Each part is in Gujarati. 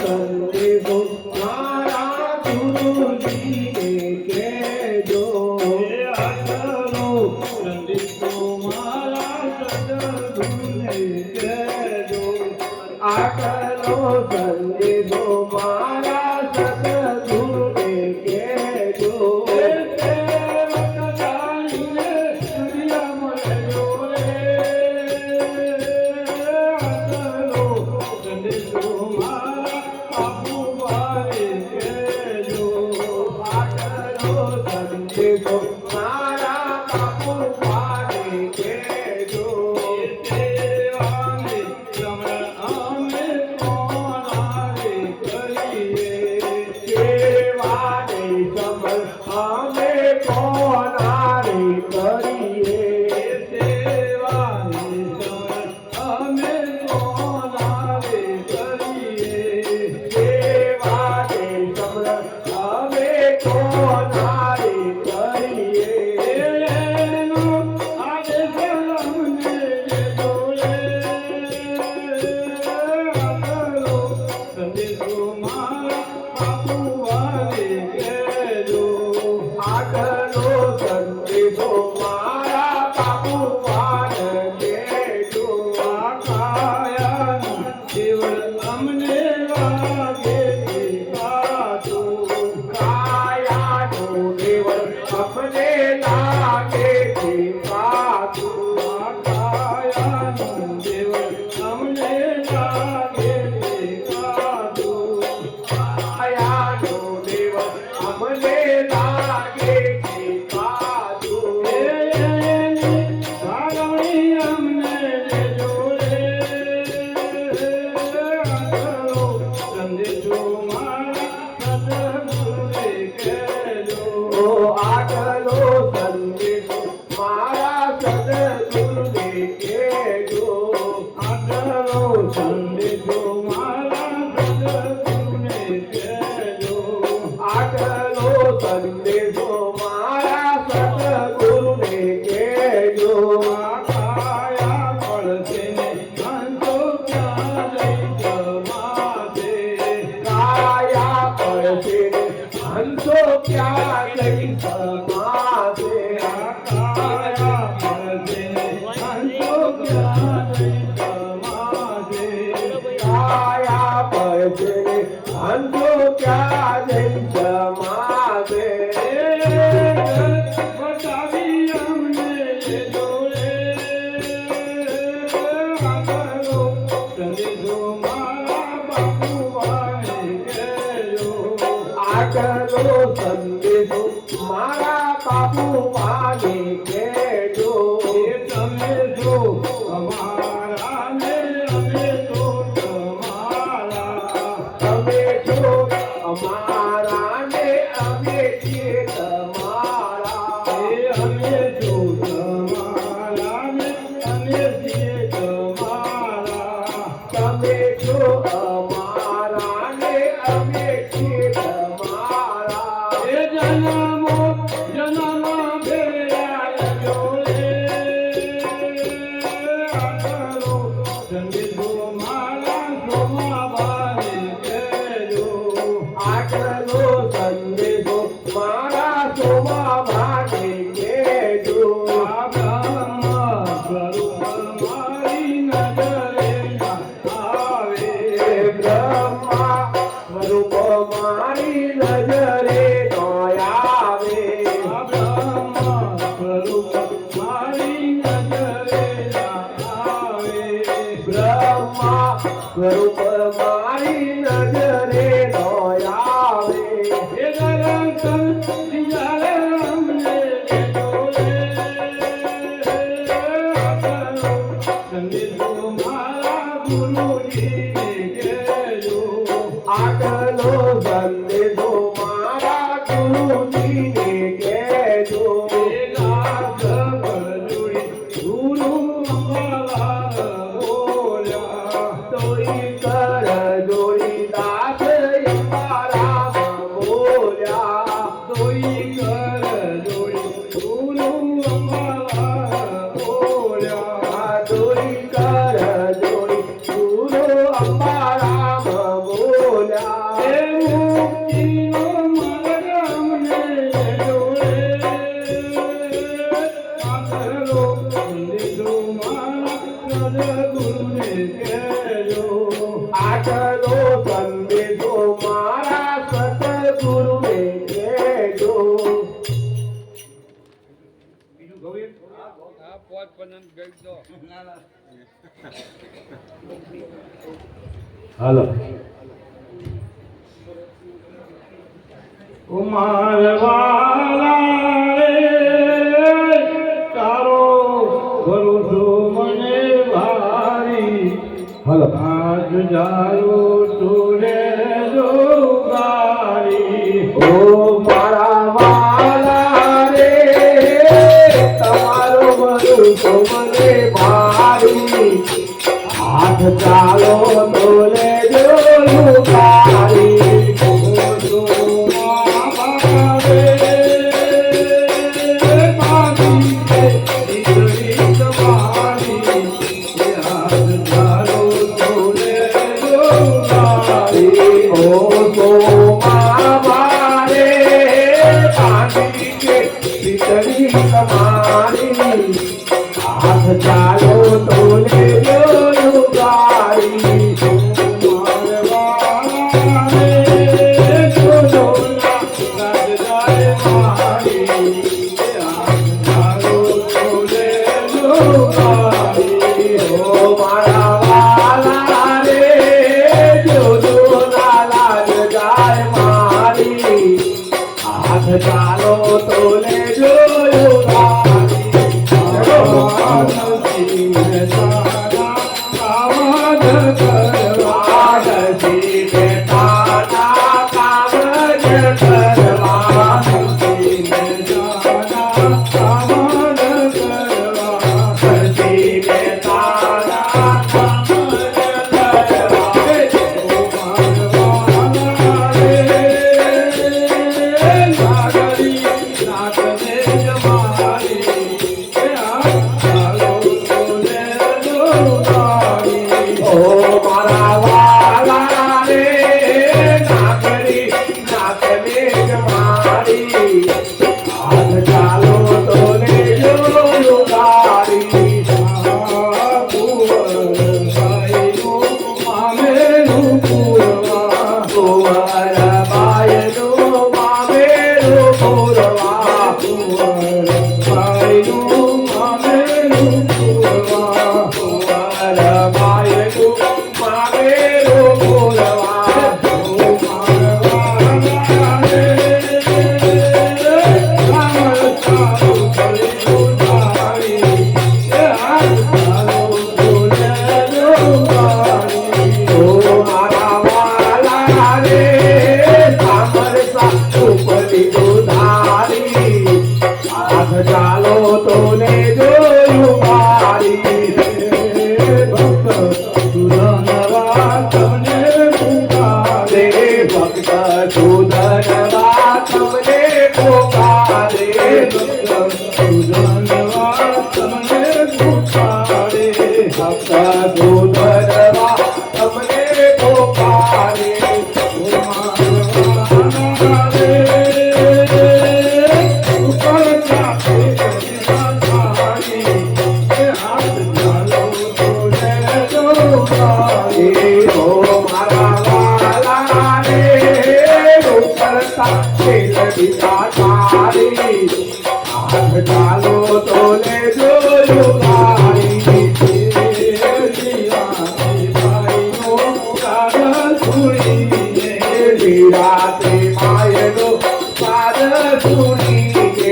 સંદેશો મારા ગુરુજીને કહેજો. આટલો સંદેશો મારા સદગુરુને કહેજો. આટલો સંદેશો મારા સદગુરુને કહેજો. સંદેશો મારા બાપુ પાડે કહેજો. સેવાને અમે કોનારે કરીએ. સેવાને સમર અમે કોનારે કરીએ. સેવાને અમે કોનારે કરીએ. સેવાને સમર અમે કોનારે કરીએ. આગલો સંદેશો મારા બાપુ પાડે કહેજો. અમને લાગે કાચું. કાયાનો દેવળ અમને લાગે છે કાચું. કાયાનું દેવ અમને લાગે કાચું. કાયાનો દેવળ અમને લાગે છે કાચું. ભાગવણી અમને દેજો રે. સંદેશો મારા સદગુરુને કહેજો. આગલો સંદેશો મારા સદગુરુને કહેજો. આગલો સંદેશો મારા સદગુરુને કહેજો. આગલો સંદેશો મારા સદગુરુને કહેજો. કાયા પડશે ને હંસો ક્યાં જઈ જમાશે. કાયા પડશે હંસો ક્યાં જઈ સમાશે. કાયા પડશે ને હંસો ક્યાં જઈ જમાશે. કાયા પડશે હંસો ક્યાં જઈ સમાશે. બતાવી અમને દેજો રે. આગલો સંદેશો મારા બાપુ વાળે કહેજો. આગલો સંદેશો મારા બાપુ વાલે કહેજો. તમે જો અમારા ને અમે તો તમારા. તમે છો અમારા ને અમે છીએ તમારા. અમે જો તમારા ને અમે છીએ તમારા. તમે છો અમારા ને અમે છીએ તમારા. એ જન્મો જન્મ ભેળા જોડે. આગલો સંદેશો મારા સોમાબાને કહેજો. આગલો સંદેશો મારા સોમા ભાગે કહેજો. આ બ્રહ્મ સ્વરૂપ મારી નજરે આવે. બ્રહ્મા સ્વરૂપ મારી નજરે નો આવે. આ બ્રહ્મ સ્વરૂપ મારી નજરે આવે. બ્રહ્મા સ્વરૂપ મારી નજરે નો આવે. એ દર્શન દિજારે અમને દેજો રે. આગલો સંદેશો મારા ગુરુજીને કહેજો. આગલો સંદેશો મારા ગુરુજીને કહેજો. ગુરુ અંબાલાલ બોલ્યા. તોય કર જોડી દાસ અંબારામ બોલ્યા. તોય કર જોડી ગુરુ અંબાલાલ બોલ્યા. તોય કર જોડી ગુરુ અંબારામ બોલ્યા. આટલો સંદેશો મારા સતગુરુને કહેજો. બીજું ગવે હા પોત પનન ગઈ દો હાલો. કુમાર વાલા રે તારો ભરોસો મને ભારી હાલો. આજ જારો તોરે જોગારી ઓ મારા વાલા રે તમારો ભરોસો મને ભારી હાથ ચાલો તો લેજો લુકારી. હાથ ચાલો તો લેજો લુકારી. ચાલો તો લેજો ચાલો તો લેજો લુકારી. વિરાતે માયનો પાદ સુણીને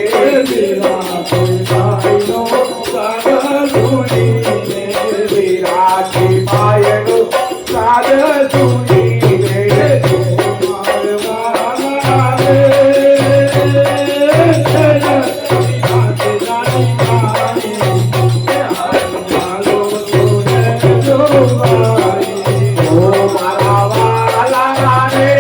વિરાતે માયનો પાદ સુણીને ઓ મારા વાલા રે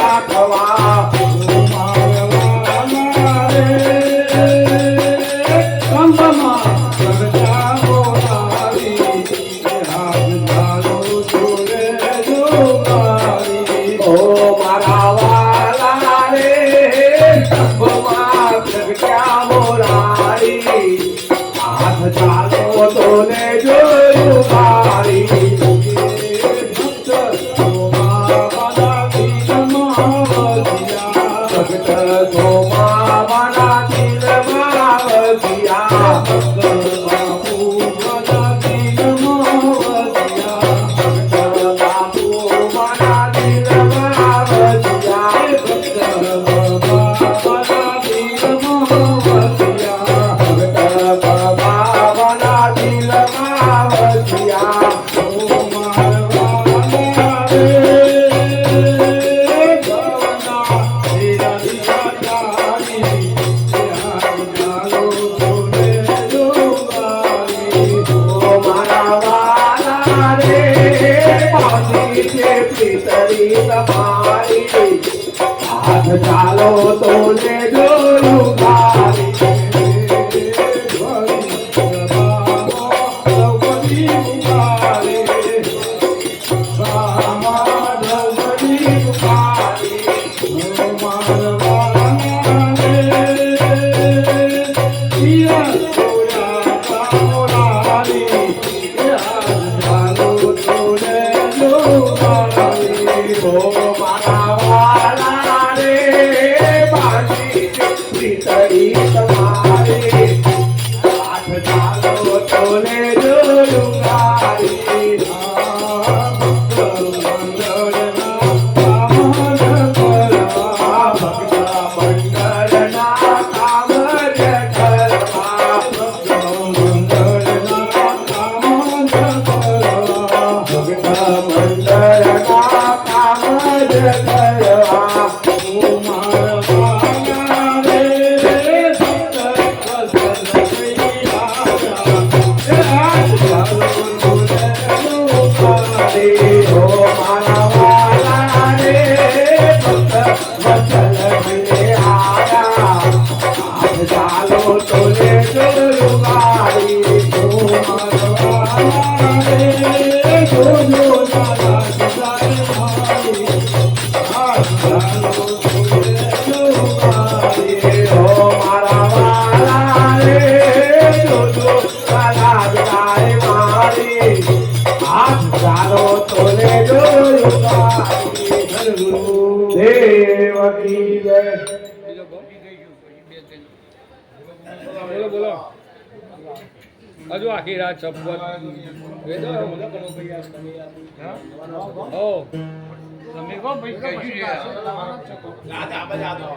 રાખવા મારવાના રે કંબમાં પ્રગટા બોલાવી હાથ ધારો જોડે જોગારી ઓ મારા વાલા રે કંબમાં પ્રગટ્યા મોરારી હાથ ચાલો તો ને જોયું મારી ભક્ત સોમાવાના દિલમાં વસિયા ભક્ત સોમાવાના દિલમાં વસિયા ભક્ત બાપુવાના દિલમાં વસિયા ભક્ત બાપુમાના દિલમાં વસિયા ભક્ત બાબાના દિલમાં વસિયા ભક્ત બાબાના દિલમાં વસિયા ઓ મારા વાલા રે પાછી છે પિતરી તમારી હાથ ચાલો તો ને જોયું મારી ઓ મારા વાલા રે પાછી છે પિતરી તમારી હાથ ચાલો તો ને જોયું મારી ભક્ત મંડળના કામ જ કરવા ભક્ત મંડળના કામ જ કરવા ઓ મારા વાલા રે ભક્ત વચન મને આયા હાથ ચાલો તો ને જોયું મારી ઓ મારા વાલા રે જોજો ઓ મારા વાલા રે જોજો દાદા બિલાય મારી હાથ ચાલો તો ને જોયું મારી દેવકી જય બોલો બોલો હજુ આખી રાત શબ્દ તમે કહો ભાઈ કહેજો